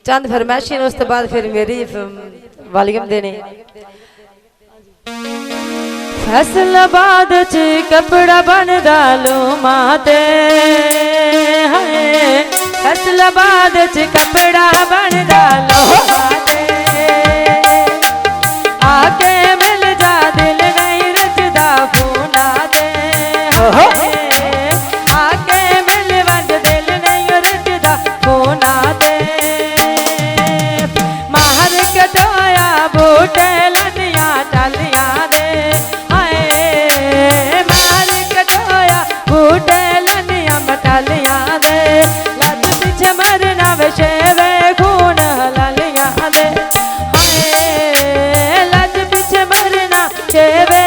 चंद फरमाइशी उस तो बाद फिर मेरी वालियम देने। फैसलाबाद च कपड़ा बन डालो माते, फैसलाबाद च कपड़ा बन डालो माते, आके मिल जा दिल नहीं रचदा फोना दे, आके मिल वंड दिल नहीं रचदा फोना दे, माहर कटोया बूटे लनिया टालिया दे, हाय माहर कटोया बूटे लनिया मटालिया दे, लज पीछे मरना वेशेवे खून लालिया दे, हाय लज पीछे मरना शेवे